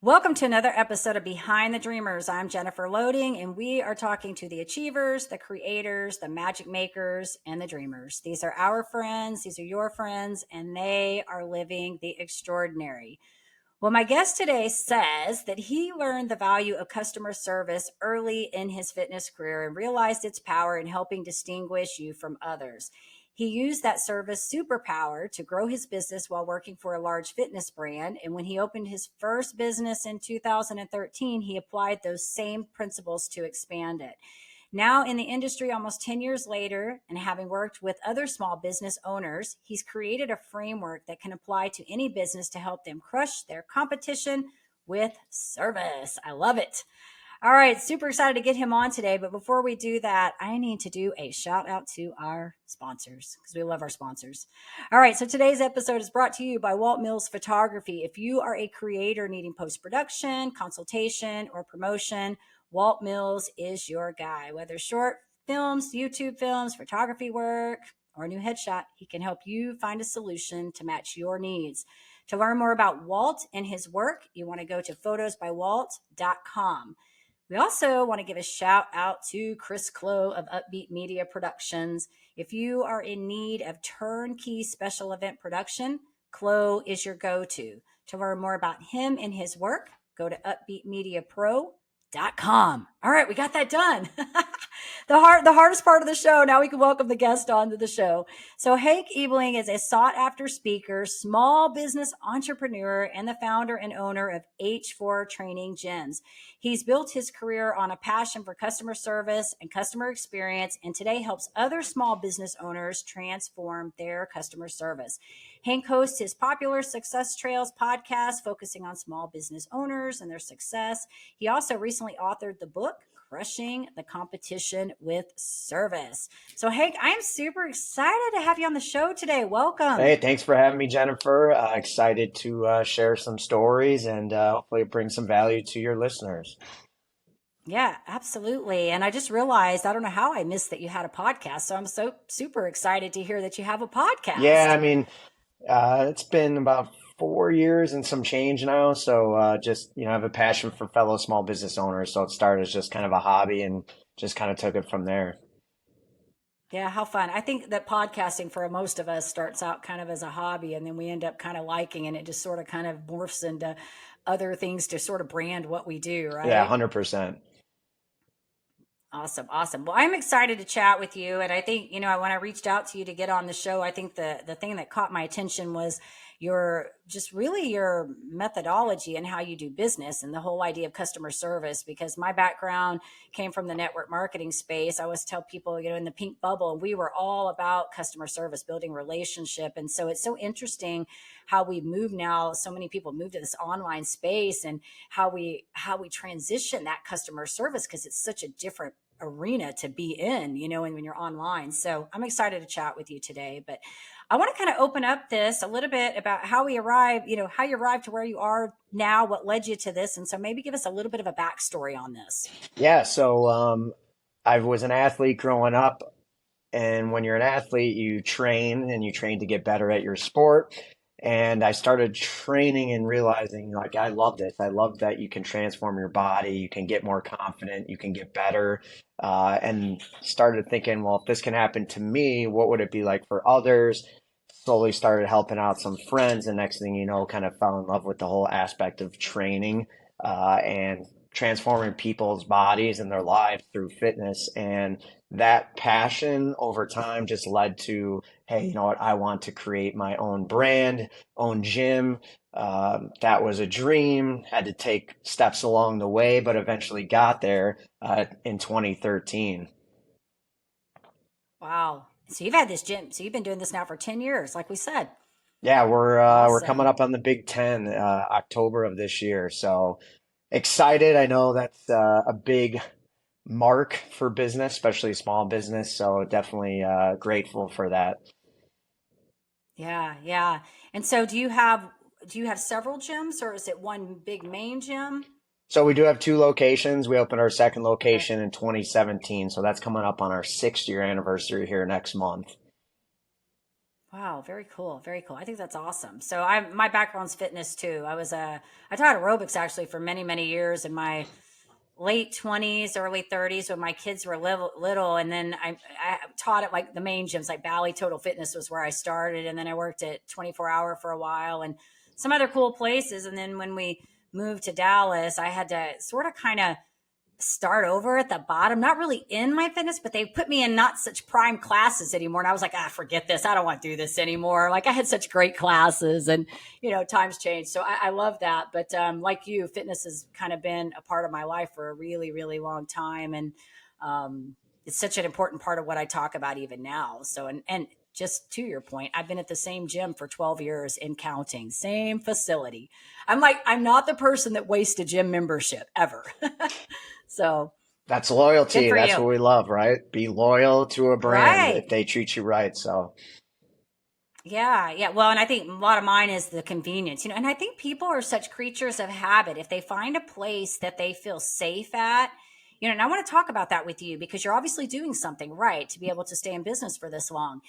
Welcome to another episode of Behind the Dreamers. I'm Jennifer Loading, and we are talking to the achievers, the creators, the magic makers, and the dreamers. These are our friends, these are your friends, and they are living the extraordinary. Well, my guest today says that he learned the value of customer service early in his fitness career and realized its power in helping distinguish you from others. He used that service superpower to grow his business while working for a large fitness brand. And when he opened his first business in 2013, he applied those same principles to expand it. Now in the industry, almost 10 years later, and having worked with other small business owners, he's created a framework that can apply to any business to help them crush their competition with service. I love it. All right, super excited to get him on today. But before we do that, I need to do a shout out to our sponsors because we love our sponsors. All right, so today's episode is brought to you by Walt Mills Photography. If you are a creator needing post-production, consultation, or promotion, Walt Mills is your guy. Whether short films, YouTube films, photography work, or a new headshot, he can help you find a solution to match your needs. To learn more about Walt and his work, you want to go to photosbywalt.com. We also want to give a shout out to Chris Clow of Upbeat Media Productions. If you are in need of turnkey special event production, Clow is your go-to. To learn more about him and his work, go to upbeatmediapro.com. All right, we got that done. The hardest part of the show. Now we can welcome the guest onto the show. So Hank Ebeling is a sought-after speaker, small business entrepreneur, and the founder and owner of H4 Training Gyms. He's built his career on a passion for customer service and customer experience, and today helps other small business owners transform their customer service. Hank hosts his popular Success Trails podcast, focusing on small business owners and their success. He also recently authored the book, Crushing the Competition with Service. So, Hank, I am super excited to have you on the show today. Welcome. Hey, thanks for having me, Jennifer. Excited to share some stories and hopefully bring some value to your listeners. Yeah, absolutely. And I just realized, I don't know how I missed that you had a podcast. So I'm so super excited to hear that you have a Yeah, podcast. I mean, it's been about 4 years and some change now. So just, I have a passion for fellow small business owners. So it started as just kind of a hobby and just kind of took it from there. Yeah, how fun. I think that podcasting for most of us starts out kind of as a hobby, and then we end up kind of liking, and it just sort of kind of morphs into other things to sort of brand what we do, Yeah, right? 100%. Awesome. Awesome. Well, I'm excited to chat with you. And I think, when I reached out to you to get on the show, I think the thing that caught my attention was your methodology and how you do business and the whole idea of customer service, because my background came from the network marketing space. I always tell people, in the pink bubble, and we were all about customer service, building relationship. And so it's so interesting how we move now. So many people move to this online space, and how we transition that customer service, because it's such a different arena to be in, and when you're online. So I'm excited to chat with you today, but I want to kind of open up this a little bit about how we arrived, how you arrived to where you are now, what led you to this. And so maybe give us a little bit of a backstory on this. Yeah, so I was an athlete growing up. And when you're an athlete, you train and you train to get better at your sport. And I started training and realizing like I loved it. I loved that you can transform your body, you can get more confident, you can get better. And started thinking, well, if this can happen to me, what would it be like for others? Slowly started helping out some friends. And next thing you know, kind of fell in love with the whole aspect of training and transforming people's bodies and their lives through fitness. And that passion over time just led to, hey, you know what? I want to create my own brand, own gym. That was a dream, had to take steps along the way, but eventually got there in 2013. Wow. So you've had this gym. So you've been doing this now for 10 years, like we said. Yeah, we're coming Awesome. up on the Big Ten, October of this year. So excited. I know that's a big mark for business, especially small business. So definitely grateful for that. Yeah. Yeah. And so do you have several gyms, or is it one big main gym? So we do have two locations. We opened our second Okay. location in 2017. So that's coming up on our 6 year anniversary here next month. Wow, very cool. Very cool. I think that's awesome. So my background's fitness too. I taught aerobics actually for many, many years in my late 20s, early 30s when my kids were little. And then I taught at like the main gyms, like Bally Total Fitness was where I started. And then I worked at 24 Hour for a while and some other cool places. And then when we moved to Dallas, I had to sort of kind of start over at the bottom, not really in my fitness, but they put me in not such prime classes anymore. And I was like, forget this. I don't want to do this anymore. Like I had such great classes and, times changed. So I love that. But like you, fitness has kind of been a part of my life for a really, really long time. And it's such an important part of what I talk about even now. So, and just to your point, I've been at the same gym for 12 years and counting, same facility. I'm not the person that wastes a gym membership ever. So That's good loyalty. for That's you. what we love, right? Be loyal to a brand if Right. they treat you right. So Yeah. Yeah. Well, and I think a lot of mine is the convenience, and I think people are such creatures of habit. If they find a place that they feel safe at, and I want to talk about that with you because you're obviously doing something right to be able to stay in business for this long.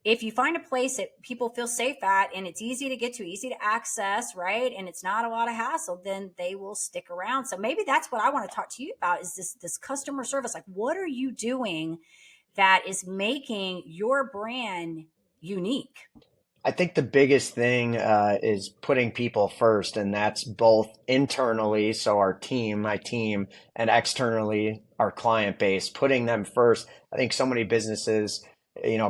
If you find a place that people feel safe at and it's easy to get to, easy to access, right? And it's not a lot of hassle, then they will stick around. So maybe that's what I want to talk to you about is this customer service. Like what are you doing that is making your brand unique? I think the biggest thing is putting people first, and that's both internally, so our team, my team, and externally, our client base, putting them first. I think so many businesses,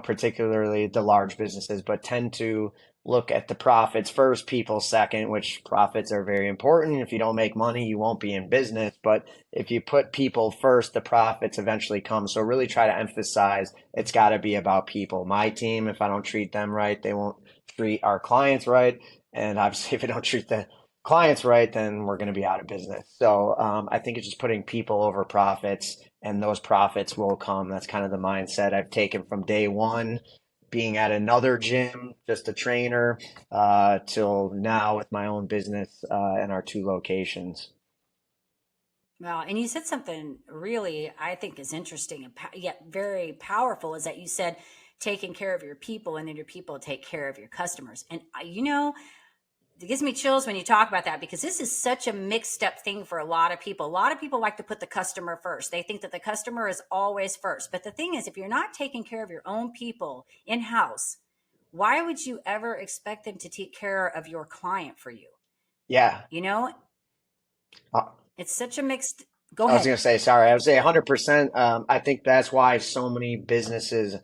particularly the large businesses, but tend to look at the profits first, people second, which profits are very important. If you don't make money, you won't be in business. But if you put people first, the profits eventually come. So really try to emphasize it's got to be about people. My team, if I don't treat them right, they won't treat our clients right. And obviously, if we don't treat the clients right, then we're going to be out of business. So I think it's just putting people over profits, and those profits will come. That's kind of the mindset I've taken from day one, being at another gym, just a trainer, till now with my own business and our two locations. Well, and you said something really I think is interesting and yet very powerful is that you said taking care of your people and then your people take care of your customers. And it gives me chills when you talk about that because this is such a mixed up thing for a lot of people. A lot of people like to put the customer first. They think that the customer is always first. But the thing is, if you're not taking care of your own people in house, why would you ever expect them to take care of your client for you? Yeah. You know, Uh, it's such a mixed. Go I was ahead. going to say, sorry, I would say 100%. I think that's why so many businesses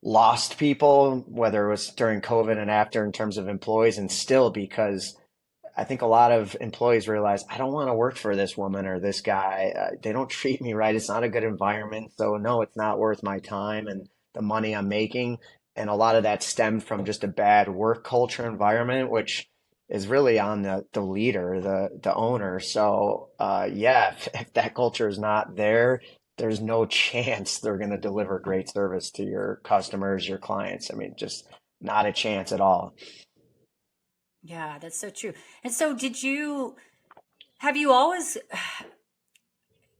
lost people, whether it was during COVID and after in terms of employees, and still because I think a lot of employees realize I don't want to work for this woman or this guy. They don't treat me right. It's not a good environment. So, no, it's not worth my time and the money I'm making. And a lot of that stemmed from just a bad work culture environment, which is really on the leader, the owner. So, yeah, if that culture is not there, there's no chance they're going to deliver great service to your customers, your clients. I mean, just not a chance at all. Yeah, that's so true. And so, have you always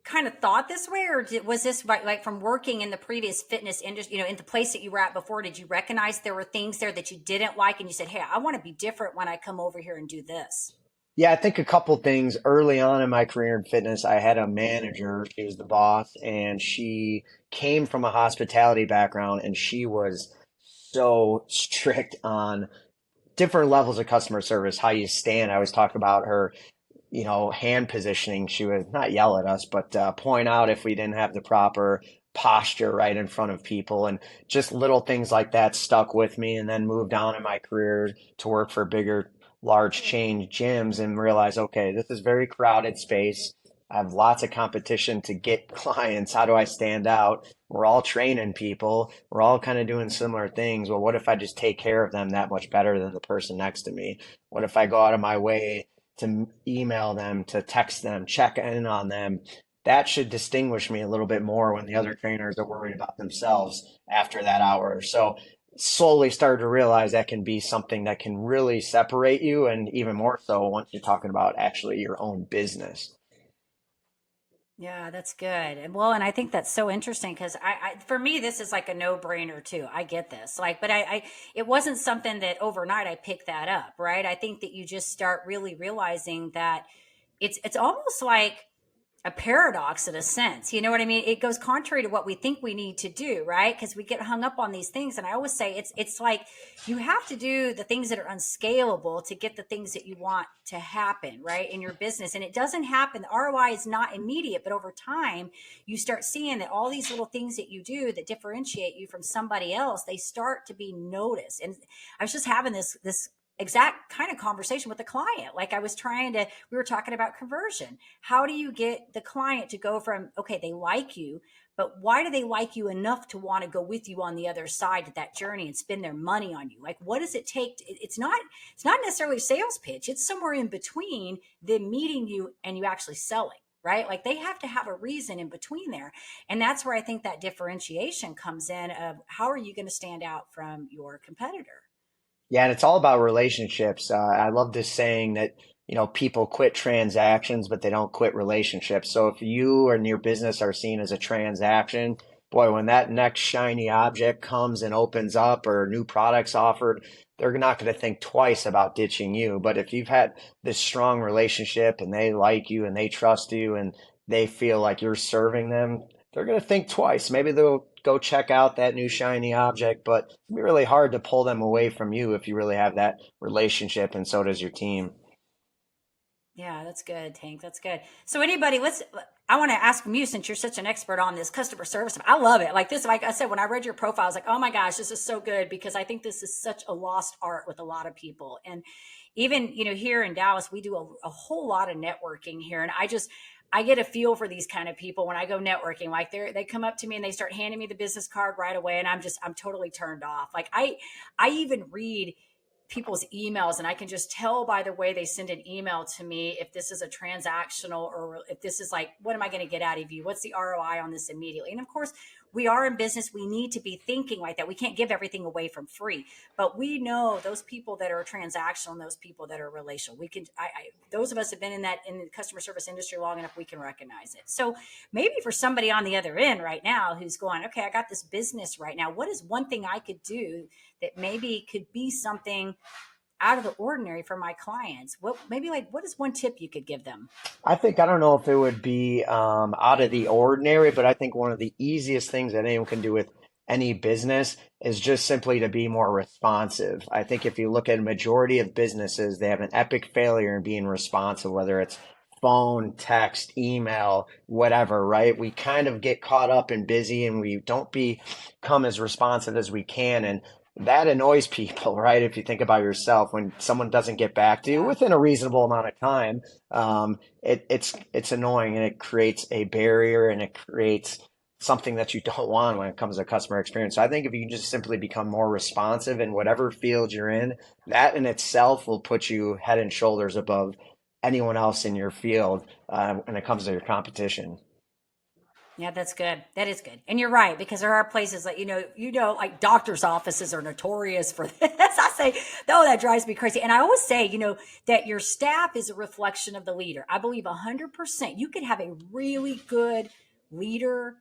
kind of thought this way, or was this like from working in the previous fitness industry, in the place that you were at before? Did you recognize there were things there that you didn't like, and you said, "Hey, I want to be different when I come over here and do this"? Yeah, I think a couple things early on in my career in fitness. I had a manager, she was the boss, and she came from a hospitality background, and she was so strict on different levels of customer service, how you stand. I always talk about her, hand positioning. She would not yell at us, but point out if we didn't have the proper posture right in front of people. And just little things like that stuck with me. And then moved on in my career to work for bigger, large chain gyms and realize, okay, this is very crowded space. I have lots of competition to get clients. How do I stand out? We're all training people. We're all kind of doing similar things. Well, what if I just take care of them that much better than the person next to me? What if I go out of my way to email them, to text them, check in on them? That should distinguish me a little bit more when the other trainers are worried about themselves after that hour or so. Slowly started to realize that can be something that can really separate you, and even more so once you're talking about actually your own business. Yeah, that's good. And well, and I think that's so interesting because for me, this is like a no-brainer too. I get this. Like, but it wasn't something that overnight I picked that up, right? I think that you just start really realizing that it's almost like a paradox in a sense. You know what I mean? It goes contrary to what we think we need to do, right? Because we get hung up on these things. And I always say it's like you have to do the things that are unscalable to get the things that you want to happen, right? In your business. And it doesn't happen. The ROI is not immediate, but over time, you start seeing that all these little things that you do that differentiate you from somebody else, they start to be noticed. And I was just having this exact kind of conversation with the client. Like I was trying to, we were talking about conversion. How do you get the client to go from, okay, they like you, but why do they like you enough to want to go with you on the other side of that journey and spend their money on you? Like, what does it take? It's not necessarily a sales pitch. It's somewhere in between them meeting you and you actually selling, right? Like they have to have a reason in between there. And that's where I think that differentiation comes in of how are you going to stand out from your competitor? Yeah, and it's all about relationships. I love this saying that, people quit transactions, but they don't quit relationships. So if you and your business are seen as a transaction, boy, when that next shiny object comes and opens up or new products offered, they're not going to think twice about ditching you. But if you've had this strong relationship and they like you and they trust you and they feel like you're serving them, they're going to think twice. Maybe they'll go check out that new shiny object, but it'd be really hard to pull them away from you if you really have that relationship, and so does your team. Yeah, that's good, Tank. That's good. So anybody, I want to ask from you since you're such an expert on this customer service. I love it. Like this, like I said, when I read your profile, I was like, oh my gosh, this is so good because I think this is such a lost art with a lot of people. And even, here in Dallas, we do a whole lot of networking here. And I get a feel for these kind of people when I go networking. Like they come up to me and they start handing me the business card right away. And I'm totally turned off. Like I even read people's emails and I can just tell by the way they send an email to me if this is a transactional or if this is like, what am I going to get out of you? What's the ROI on this immediately? And of course, we are in business. We need to be thinking like that. We can't give everything away from free, but we know those people that are transactional and those people that are relational. We can, those of us have been in the customer service industry long enough, we can recognize it. So maybe for somebody on the other end right now who's going, okay, I got this business right now. What is one thing I could do that maybe could be something out of the ordinary for my clients? What maybe like what is one tip you could give them? I don't know if it would be out of the ordinary, but I think one of the easiest things that anyone can do with any business is just simply to be more responsive. I think if you look at a majority of businesses, they have an epic failure in being responsive, whether it's phone, text, email, whatever, right? We kind of get caught up and busy and we don't become as responsive as we can. And that annoys people, right? If you think about yourself, when someone doesn't get back to you Yeah. within a reasonable amount of time, it's annoying and it creates a barrier and it creates something that you don't want when it comes to customer experience. So I think if you can just simply become more responsive in whatever field you're in, that in itself will put you head and shoulders above anyone else in your field when it comes to your competition. Yeah, that's good. That is good. And you're right, because there are places that, like doctor's offices are notorious for this. I say, oh, that drives me crazy. And I always say, that your staff is a reflection of the leader. I believe 100%. You could have a really good leader,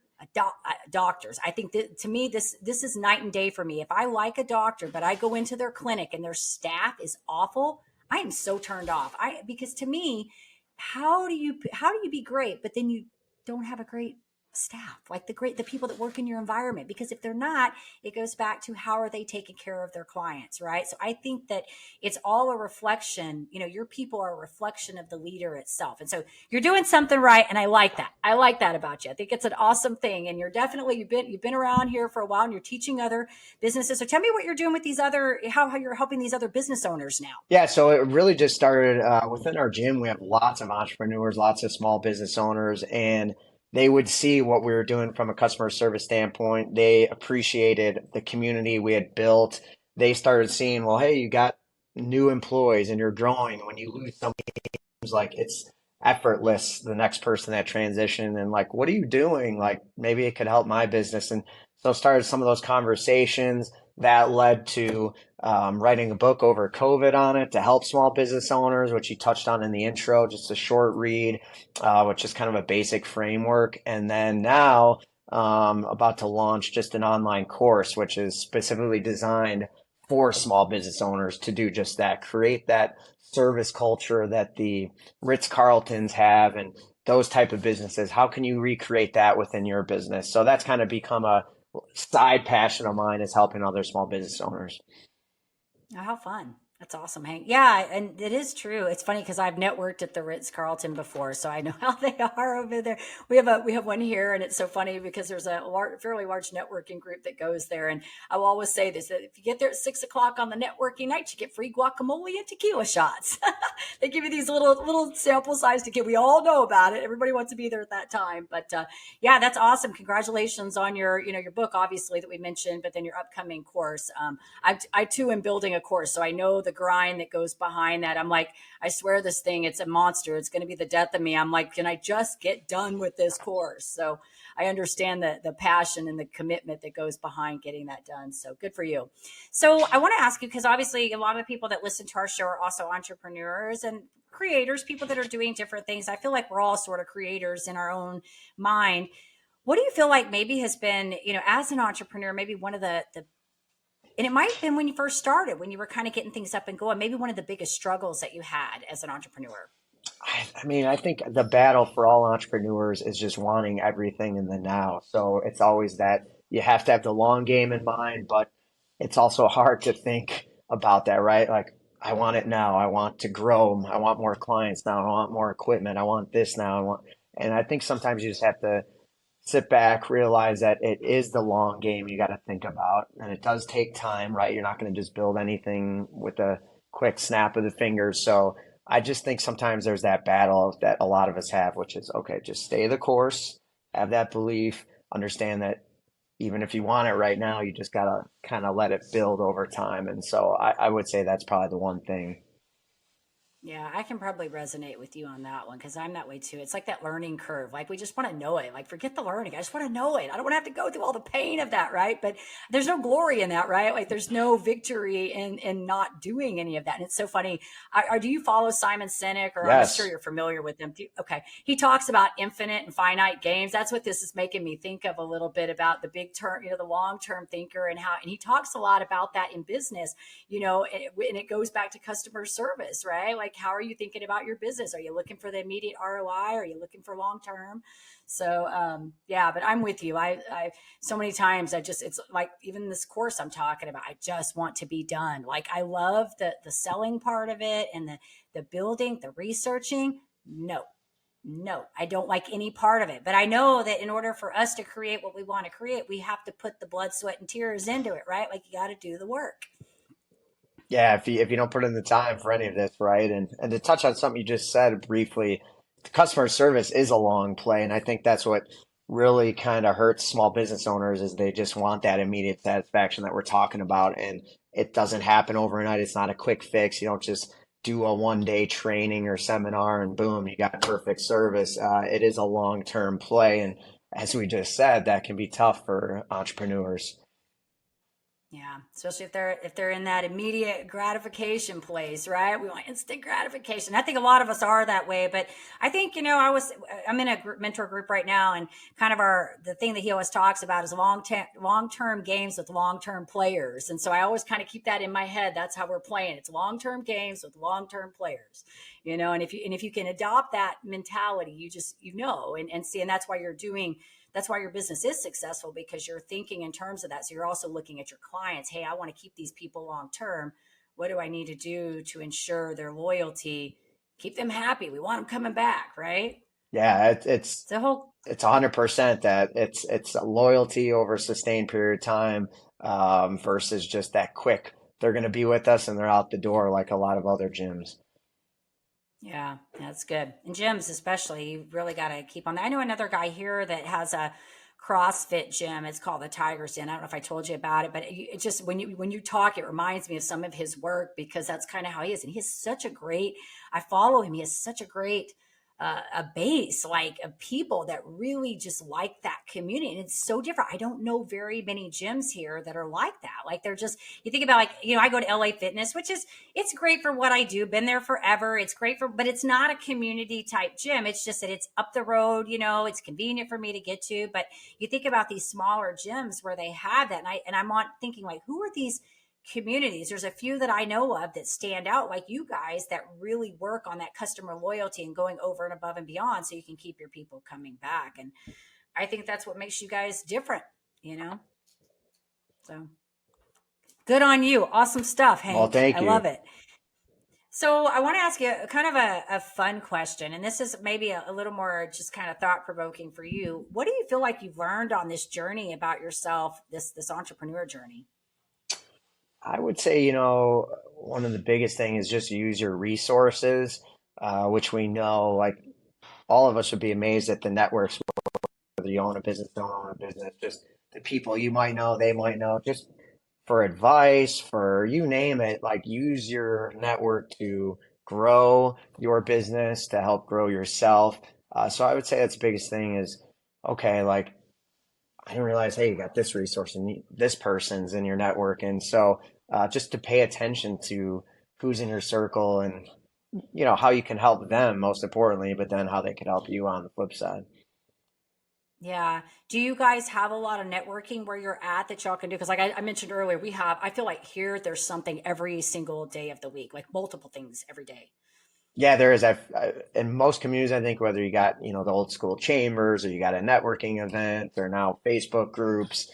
doctors. I think that to me, this is night and day for me. If I like a doctor, but I go into their clinic and their staff is awful, I am so turned off. Because to me, how do you be great, but then you don't have a great staff, like the people that work in your environment, because if they're not, it goes back to how are they taking care of their clients, right? So I think that it's all a reflection. Your people are a reflection of the leader itself, and so you're doing something right, and I like that about you. I think it's an awesome thing, and you've been around here for a while and you're teaching other businesses. So tell me what you're doing with these other, how you're helping these other business owners now. Yeah, so it really just started within our gym. We have lots of entrepreneurs, lots of small business owners, and they would see what we were doing from a customer service standpoint. They appreciated the community we had built. They started seeing, well, hey, you got new employees and you're growing. When you lose somebody, seems like it's effortless, the next person that transition, and like, what are you doing? Like, maybe it could help my business. And so started some of those conversations that led to writing a book over COVID on it to help small business owners, which you touched on in the intro, just a short read, which is kind of a basic framework. And then now, about to launch just an online course, which is specifically designed for small business owners to do just that, create that service culture that the Ritz-Carltons have and those type of businesses. How can you recreate that within your business? So that's kind of become a side passion of mine, is helping other small business owners. Oh, how fun. That's awesome, Hank. Yeah, and it is true. It's funny because I've networked at the Ritz Carlton before, so I know how they are over there. We have one here, and it's so funny because there's a fairly large networking group that goes there. And I will always say this: that if you get there at 6 o'clock on the networking night, you get free guacamole and tequila shots. They give you these little sample size tequila. We all know about it. Everybody wants to be there at that time. But yeah, that's awesome. Congratulations on your book, obviously, that we mentioned, but then your upcoming course. I too am building a course, so I know the grind that goes behind that. I'm like, I swear this thing, it's a monster. It's going to be the death of me. I'm like, can I just get done with this course? So I understand the passion and the commitment that goes behind getting that done. So good for you. So I want to ask you, because obviously a lot of the people that listen to our show are also entrepreneurs and creators, people that are doing different things. I feel like we're all sort of creators in our own mind. What do you feel like maybe has been, as an entrepreneur, maybe one of the and it might have been when you first started, when you were kind of getting things up and going, maybe one of the biggest struggles that you had as an entrepreneur. I mean, I think the battle for all entrepreneurs is just wanting everything in the now. So it's always that you have to have the long game in mind, but it's also hard to think about that, right? Like, I want it now. I want to grow. I want more clients now. I want more equipment. I want this now. And I think sometimes you just have to sit back, realize that it is the long game you got to think about, and it does take time, right? You're not going to just build anything with a quick snap of the fingers. So I just think sometimes there's that battle that a lot of us have, which is okay, just stay the course, have that belief, understand that even if you want it right now, you just got to kind of let it build over time. And so I would say that's probably the one thing. Yeah, I can probably resonate with you on that one because I'm that way too. It's like that learning curve. Like we just want to know it. Like forget the learning. I just want to know it. I don't want to have to go through all the pain of that, right? But there's no glory in that, right? Like there's no victory in not doing any of that. And it's so funny. Do you follow Simon Sinek, or I'm sure Yes. you're familiar with him? Okay, he talks about infinite and finite games. That's what this is making me think of a little bit about the big term, the long term thinker, and how. And he talks a lot about that in business, and it goes back to customer service, right? Like, how are you thinking about your business? Are you looking for the immediate ROI? Are you looking for long term? So, yeah, but I'm with you. So many times it's like even this course I'm talking about, I just want to be done. Like, I love the selling part of it and the building, the researching. No, I don't like any part of it. But I know that in order for us to create what we want to create, we have to put the blood, sweat, and tears into it, right? Like, you got to do the work. Yeah, if you don't put in the time for any of this, right? And to touch on something you just said briefly, customer service is a long play, and I think that's what really kind of hurts small business owners is they just want that immediate satisfaction that we're talking about, and it doesn't happen overnight. It's not a quick fix. You don't just do a 1 day training or seminar and boom, you got perfect service. It is a long-term play, and as we just said, that can be tough for entrepreneurs. Yeah, especially if they're in that immediate gratification place, right? We want instant gratification. I think a lot of us are that way, but I think I'm in a mentor group right now, and kind of the thing that he always talks about is long term games with long term players, and so I always kind of keep that in my head. That's how we're playing. It's long term games with long term players, and if you can adopt that mentality, and see, and that's why your business is successful, because you're thinking in terms of that. So you're also looking at your clients. Hey, I want to keep these people long term. What do I need to do to ensure their loyalty? Keep them happy. We want them coming back, right? Yeah, it's It's a whole, it's 100% that it's a loyalty over a sustained period of time, versus just that quick. They're going to be with us and they're out the door like a lot of other gyms. yeah, that's good. And gyms, especially, you really got to keep on that. I know another guy here that has a CrossFit gym. It's called the Tiger's Den. I don't know if I told you about it, but it just when you talk, it reminds me of some of his work, because that's kind of how he is. And he has such a great. I follow him. He has such a great a base like of people that really just like that community. And it's so different. I don't know very many gyms here that are like that. Like they're just, you think about like, I go to LA Fitness, which is, it's great for what I do, been there forever. It's great but it's not a community type gym. It's just that it's up the road, it's convenient for me to get to. But you think about these smaller gyms where they have that. And I'm on thinking like, who are these communities? There's a few that I know of that stand out, like you guys, that really work on that customer loyalty and going over and above and beyond so you can keep your people coming back. And I think that's what makes you guys different, you know? So good on you. Awesome stuff, Well, Hank. thank I you. love it. So I want to ask you kind of a fun question. And this is maybe a little more just kind of thought provoking for you. What do you feel like you've learned on this journey about yourself, this entrepreneur journey? I would say, one of the biggest thing is just use your resources, which we know, like all of us would be amazed at the networks, whether you own a business, don't own a business, just the people you might know, they might know, just for advice, for you name it, like use your network to grow your business, to help grow yourself. So I would say that's the biggest thing is, okay, like I didn't realize, hey, you got this resource and this person's in your network. And so just to pay attention to who's in your circle and, how you can help them most importantly, but then how they can help you on the flip side. Yeah. Do you guys have a lot of networking where you're at that y'all can do? Because, like I mentioned earlier, I feel like here there's something every single day of the week, like multiple things every day. Yeah, there is. In most communities, I think whether you got, the old school chambers or you got a networking event or now Facebook groups,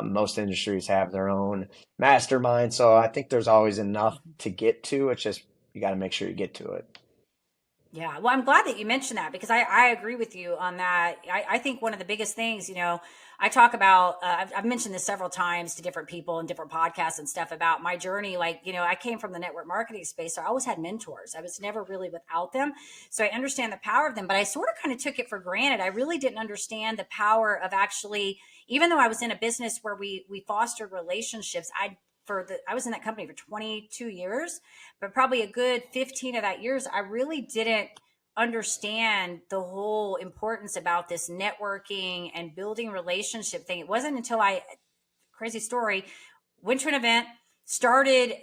most industries have their own mastermind. So I think there's always enough Mhm. to get to. It's just, you got to make sure you get to it. Yeah. Well, I'm glad that you mentioned that because I agree with you on that. I think one of the biggest things, I talk about, I've mentioned this several times to different people and different podcasts and stuff about my journey. Like, I came from the network marketing space, so I always had mentors. I was never really without them. So I understand the power of them, but I sort of kind of took it for granted. I really didn't understand the power of actually, even though I was in a business where we fostered relationships, I was in that company for 22 years, but probably a good 15 of that years, I really didn't understand the whole importance about this networking and building relationship thing. It wasn't until crazy story, went to an event,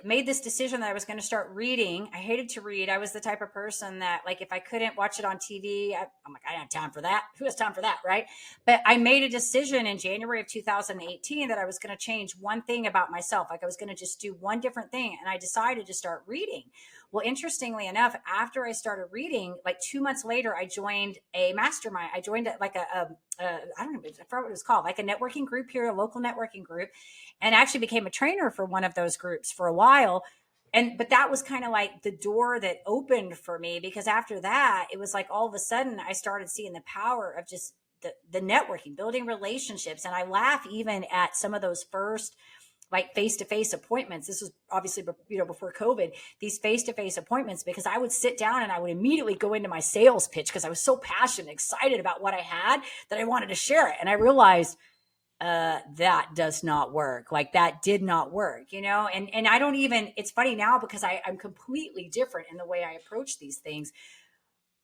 made this decision that I was going to start reading. I hated to read. I was the type of person that, like, if I couldn't watch it on TV, I'm like, I don't have time for that. Who has time for that? Right. But I made a decision in January of 2018 that I was going to change one thing about myself. Like, I was going to just do one different thing. And I decided to start reading. Well, interestingly enough, after I started reading, like 2 months later, I joined a mastermind. I joined like I don't know, I forgot what it was called, like a networking group here, a local networking group, and actually became a trainer for one of those groups for a while. But that was kind of like the door that opened for me, because after that it was like all of a sudden I started seeing the power of just the networking, building relationships. And I laugh even at some of those first like face-to-face appointments. This was obviously before COVID, these face-to-face appointments, because I would sit down and I would immediately go into my sales pitch because I was so passionate, excited about what I had that I wanted to share it. And I realized that does not work. Like, that did not work, and I don't even, it's funny now because I'm completely different in the way I approach these things.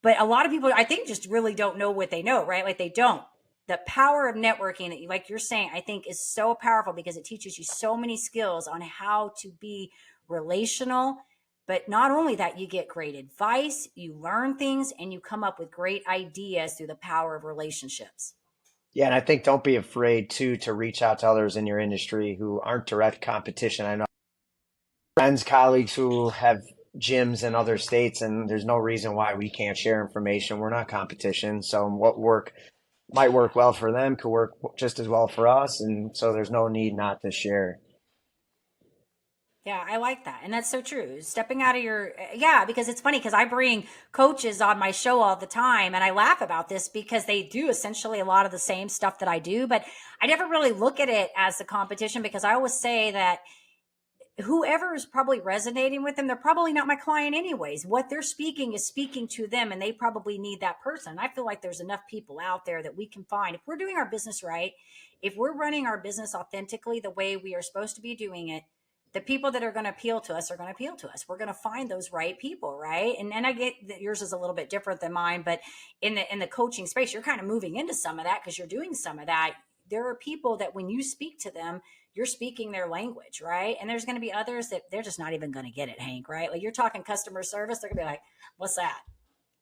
But a lot of people, I think, just really don't know what they know, right? Like, they don't. The power of networking that like you're saying, I think is so powerful because it teaches you so many skills on how to be relational. But not only that, you get great advice, you learn things, and you come up with great ideas through the power of relationships. Yeah, and I think don't be afraid too to reach out to others in your industry who aren't direct competition. I know friends, colleagues who have gyms in other states, and there's no reason why we can't share information. We're not competition. So what might work well for them could work just as well for us. And so there's no need not to share. Yeah, I like that. And that's so true. Stepping out of yeah, because it's funny because I bring coaches on my show all the time and I laugh about this because they do essentially a lot of the same stuff that I do, but I never really look at it as a competition because I always say that whoever is probably resonating with them, they're probably not my client anyways. What they're speaking is speaking to them and they probably need that person. I feel like there's enough people out there that we can find if we're doing our business right, if we're running our business authentically the way we are supposed to be doing it, The people that are going to appeal to us are going to appeal to us. We're going to find those right people, right? And I get that yours is a little bit different than mine, but in the coaching space, you're kind of moving into some of that because you're doing some of that. There are people that when you speak to them, you're speaking their language, right? And there's going to be others that they're just not even going to get it, Hank, right? Like you're talking customer service, they're going to be like, "What's that?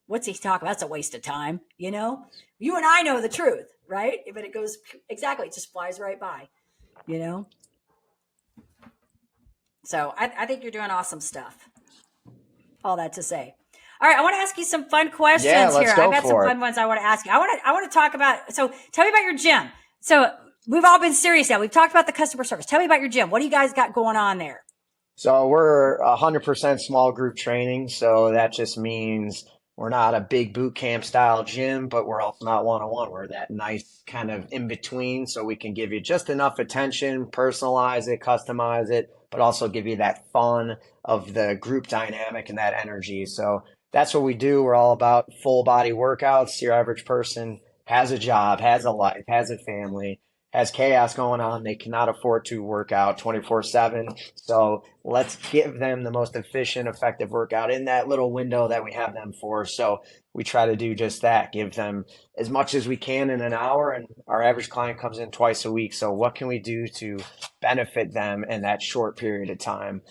What's he talking about? That's a waste of time." You and I know the truth, right? But it goes exactly, it just flies right by, you know? So I think you're doing awesome stuff. All that to say. All right, I want to ask you some fun Yeah, questions here. let's I've go got some for it. fun ones I want to ask you. I want to talk about. So tell me about your gym. So we've all been serious now. We've talked about the customer service. Tell me about your gym. What do you guys got going on there? So we're 100% small group training. So that just means we're not a big boot camp style gym, but we're also not one-on-one. We're that nice kind of in between. So we can give you just enough attention, personalize it, customize it, but also give you that fun of the group dynamic and that energy. So that's what we do. We're all about full body workouts. Your average person has a job, has a life, has a family, has chaos going on. They cannot afford to work out 24/7. So let's give them the most efficient, effective workout in that little window that we have them for. So we try to do just that, give them as much as we can in an hour. And our average client comes in twice a week. So what can we do to benefit them in that short period of time?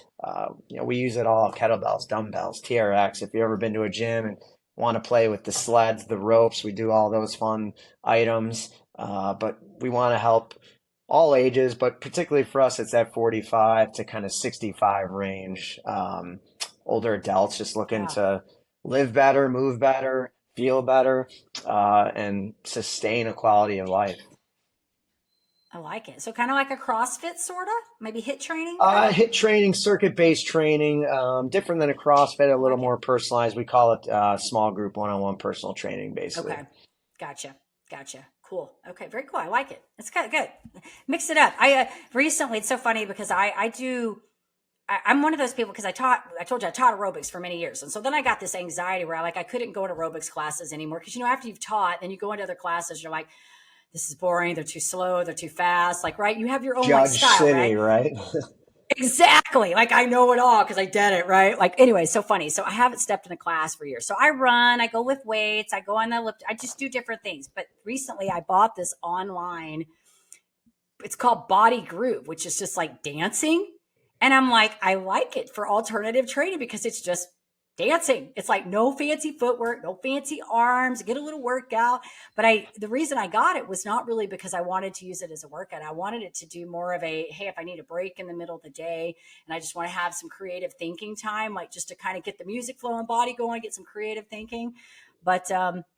We use it all: kettlebells, dumbbells, TRX. If you've ever been to a gym and want to play with the sleds, the ropes, we do all those fun items. But we want to help all ages, but particularly for us, it's that 45 to kind of 65 range. Older adults just looking Yeah, to live better, move better, feel better, and sustain a quality of life. I like it. So kind of like a CrossFit, sort of, maybe hit training, kind of. Hit training, circuit-based training, different than a CrossFit, a I little like it. more personalized. We call it small group one-on-one personal training, basically. Okay. Gotcha. Gotcha. Cool. Okay. Very cool. I like it. It's kind of good. Mix it up. I recently, it's so funny because I'm one of those people because I told you I taught aerobics for many years. And so then I got this anxiety where I couldn't go to aerobics classes anymore. Cause after you've taught, then you go into other classes, you're like, this is boring. They're too slow. They're too fast. Like, right. You have your own Judge style, City, right? right? Exactly. Like I know it all because I did it, right? Like anyway, so funny. So I haven't stepped in a class for years. So I run, I go lift weights, I go on the lift, I just do different things. But recently I bought this online, it's called Body Groove, which is just like dancing. And I'm like, I like it for alternative training because it's just dancing. It's like no fancy footwork, no fancy arms, get a little workout. But the reason I got it was not really because I wanted to use it as a workout. I wanted it to do more of a, hey, if I need a break in the middle of the day and I just want to have some creative thinking time, like just to kind of get the music flowing, body going, get some creative thinking. But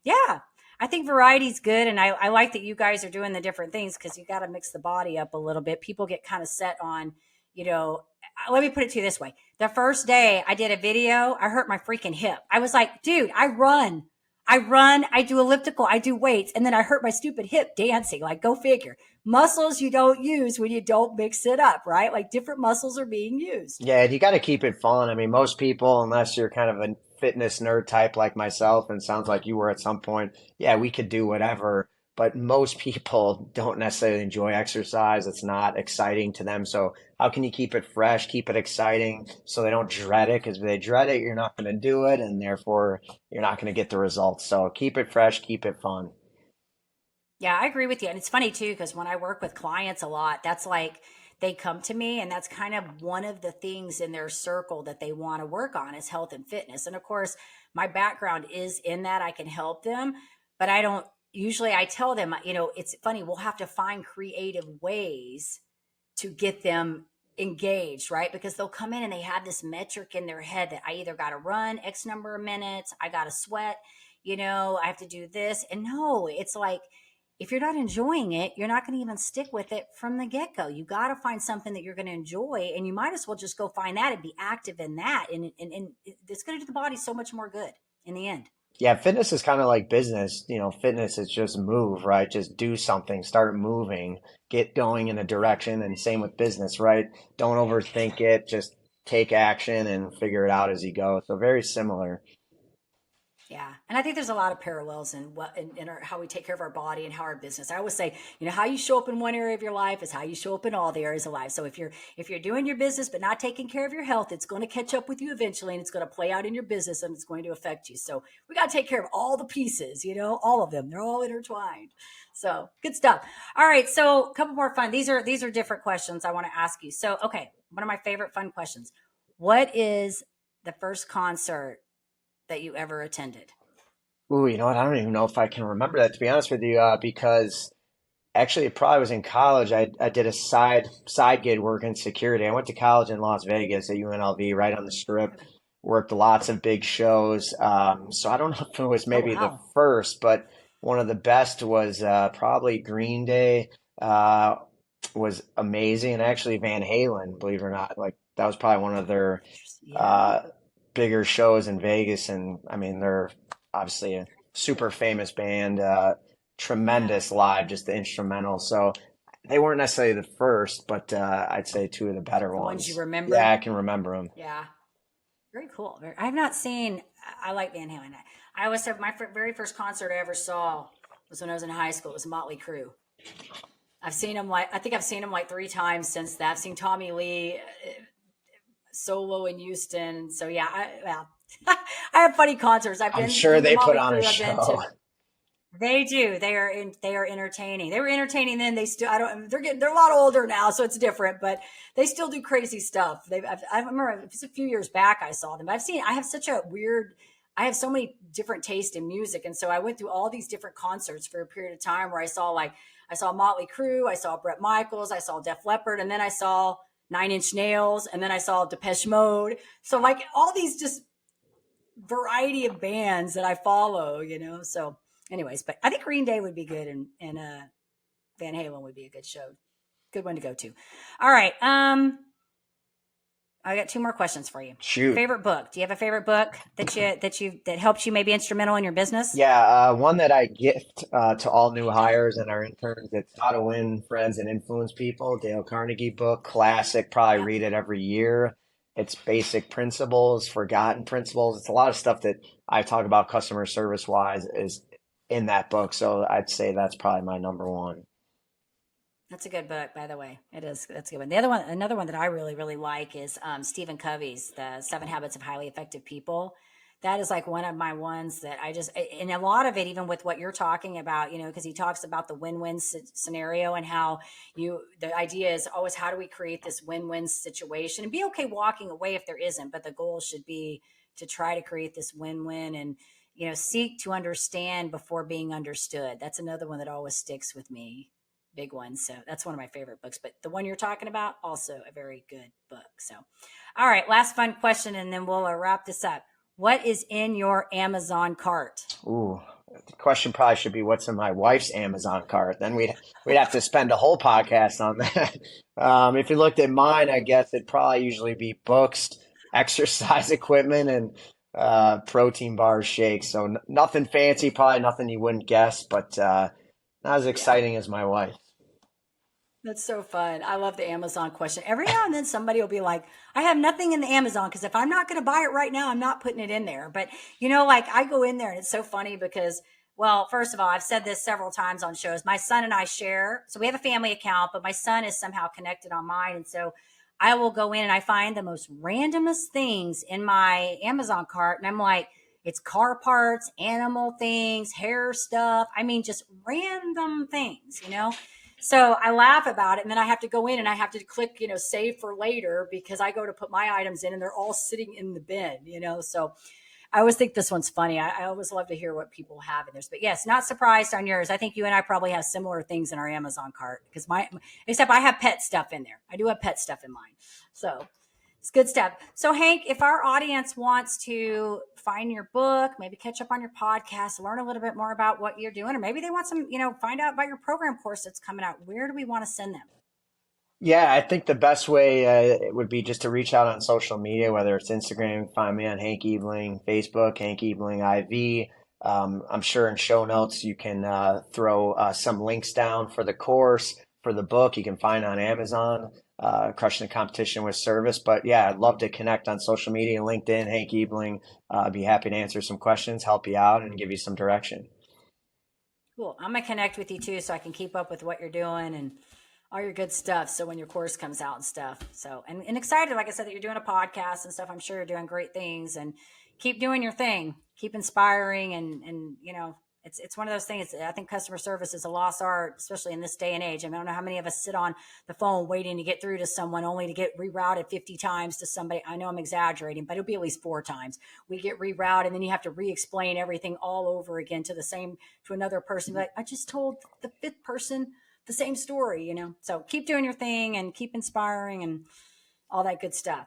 yeah, I think variety is good. And I like that you guys are doing the different things because you got to mix the body up a little bit. People get kind of set on, you know, let me put it to you this way. The first day I did a video, I hurt my freaking hip. I was like, dude, I run, I do elliptical, I do weights, and then I hurt my stupid hip dancing. Like, go figure. Muscles you don't use when you don't mix it up, right? Like, different muscles are being used. Yeah, you got to keep it fun. I mean, most people, unless you're kind of a fitness nerd type like myself, and sounds like you were at some point, yeah, we could do whatever. But most people don't necessarily enjoy exercise. It's not exciting to them. So how can you keep it fresh, keep it exciting so they don't dread it? Because if they dread it, you're not going to do it, and therefore you're not going to get the results. So keep it fresh, keep it fun. Yeah, I agree with you. And it's funny too, because when I work with clients a lot, that's like they come to me and that's kind of one of the things in their circle that they want to work on is health and fitness. And of course, my background is in that I can help them, but I don't usually I tell them, it's funny, we'll have to find creative ways to get them engaged, right? Because they'll come in and they have this metric in their head that I either got to run X number of minutes, I got to sweat, I have to do this. And no, it's like, if you're not enjoying it, you're not going to even stick with it from the get go. You got to find something that you're going to enjoy, and you might as well just go find that and be active in that. And it's going to do the body so much more good in the end. Yeah, fitness is kind of like business. Fitness is just move, right? Just do something, start moving, get going in a Yeah. direction. And same with business, right? Don't overthink it. Just take action and figure it out as you go. So very similar. Yeah, and I think there's a lot of parallels in how we take care of our body and how our business. I always say, how you show up in one area of your life is how you show up in all the areas of life. So if you're doing your business but not taking care of your health, it's going to catch up with you eventually, and it's going to play out in your business, and it's going to affect you. So we got to take care of all the pieces, all of them. They're all intertwined. So good stuff. All right, so a couple more fun. These are different questions I want to ask you. So okay, one of my favorite fun questions: what is the first concert that you ever attended? Ooh, you know what? I don't even know if I can remember that, to be honest with you, because actually it probably was in college. I did a side gig working security. I went to college in Las Vegas at UNLV, right on the strip. Worked lots of big shows. So I don't know if it was Oh maybe the wow. first, but one of the best was probably Green Day. Uh, was amazing, and actually Van Halen, believe it or not, like that was probably one of their Yeah. uh, bigger shows in Vegas. And I mean, they're obviously a super famous band, Yeah. tremendous live, just the instrumental. So they weren't necessarily the first, but I'd say two of the better The ones you ones. Yeah, remember. I can remember them. Yeah. Very cool. I've not seen, I like Van Halen. I always said my very first concert I ever saw was when I was in high school. It was Motley Crue. I think I've seen him like three times since that. I've seen Tommy Lee solo in Houston. So yeah, well, I have funny concerts. I've I'm been sure to they put Motley on a Crue. I've been show. to They do. They are entertaining. They were entertaining then. They still. I don't. They're a lot older now, so it's different. But they still do crazy stuff. I remember it was a few years back I saw them. I've seen. I have such a weird. I have so many different tastes in music, and so I went through all these different concerts for a period of time where I saw Motley Crue, I saw Bret Michaels, I saw Def Leppard, and then I saw Nine Inch Nails, and then I saw Depeche Mode. So like all these just variety of bands that I follow. So, anyways, but I think Green Day would be good, and Van Halen would be a good show, good one to go to. All right, I got two more questions for you. Shoot. Favorite book? Do you have a favorite book that helped you maybe instrumental in your business? Yeah, one that I gift to all new hires and our interns. It's How to Win Friends and Influence People, Dale Carnegie book, classic. Probably Yep, read it every year. It's basic principles, forgotten principles. It's a lot of stuff that I talk about customer service wise is in that book. So I'd say that's probably my number one. that's a good book, by the way. It is. That's a good one. The other one, another one that I really really like is Stephen Covey's The Seven Habits of Highly Effective People. That is like one of my ones that I just, and a lot of it, even with what you're talking about, because he talks about the win-win scenario and how the idea is always how do we create this win-win situation and be okay walking away if there isn't, but the goal should be to try to create this win-win and, seek to understand before being understood. That's another one that always sticks with me. Big one. So that's one of my favorite books. But the one you're talking about, also a very good book. So, all right, last fun question, and then we'll wrap this up. What is in your Amazon cart? Ooh, the question probably should be what's in my wife's Amazon cart. Then we'd have to spend a whole podcast on that. If you looked at mine, I guess it'd probably usually be books, exercise equipment, and protein bars, shakes. So nothing fancy, probably nothing you wouldn't guess, but not as Yeah, exciting as my wife. that's so fun. I love the Amazon question. Every now and then somebody will be like, I have nothing in the Amazon because if I'm not going to buy it right now, I'm not putting it in there. But, like I go in there and it's so funny because, well, first of all, I've said this several times on shows. My son and I share. So we have a family account, but my son is somehow connected on mine. And so I will go in and I find the most randomest things in my Amazon cart. And I'm like, it's car parts, animal things, hair stuff. I mean, just random things. So I laugh about it, and then I have to go in and I have to click, save for later because I go to put my items in and they're all sitting in the bin. So I always think this one's funny. I always love to hear what people have in theirs. But yes, not surprised on yours. I think you and I probably have similar things in our Amazon cart because except I have pet stuff in there. I do have pet stuff in mine. So it's good stuff. So, Hank, if our audience wants to find your book, maybe catch up on your podcast, learn a little bit more about what you're doing, or maybe they want some, find out about your program course that's coming out, where do we want to send them? Yeah, I think the best way it would be just to reach out on social media, whether it's Instagram, find me on Hank Ebeling, Facebook, Hank Ebeling IV. I'm sure in show notes you can throw some links down for the course. for the book you can find on Amazon, Crushing the Competition with Service. But yeah, I'd love to connect on social media, LinkedIn, Hank Ebeling. I'd be happy to answer some questions, help you out, and give you some direction. Cool. I'm gonna connect with you too, so I can keep up with what you're doing and all your good stuff. So when your course comes out and stuff. So and excited, like I said, that you're doing a podcast and stuff. I'm sure you're doing great things and keep doing your thing. Keep inspiring and it's one of those things. I think customer service is a lost art, especially in this day and age. I mean, I don't know how many of us sit on the phone waiting to get through to someone only to get rerouted 50 times to somebody. I know I'm exaggerating, but it'll be at least 4 times. We get rerouted and then you have to re-explain everything all over again to another person. Like, I just told the fifth person the same story. So keep doing your thing and keep inspiring and all that good stuff.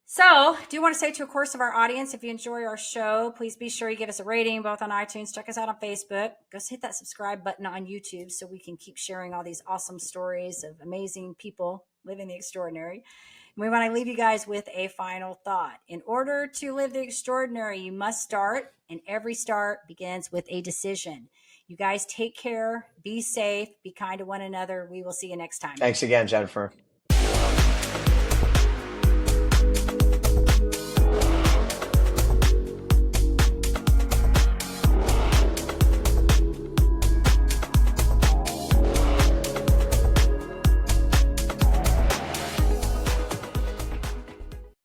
So, do you want to say to, of course, of our audience, if you enjoy our show, please be sure you give us a rating both on iTunes. Check us out on Facebook. Go hit that subscribe button on YouTube so we can keep sharing all these awesome stories of amazing people living the extraordinary. And we want to leave you guys with a final thought. In order to live the extraordinary, you must start, and every start begins with a decision. You guys take care, be safe, be kind to one another. We will see you next time. Thanks again, Jennifer.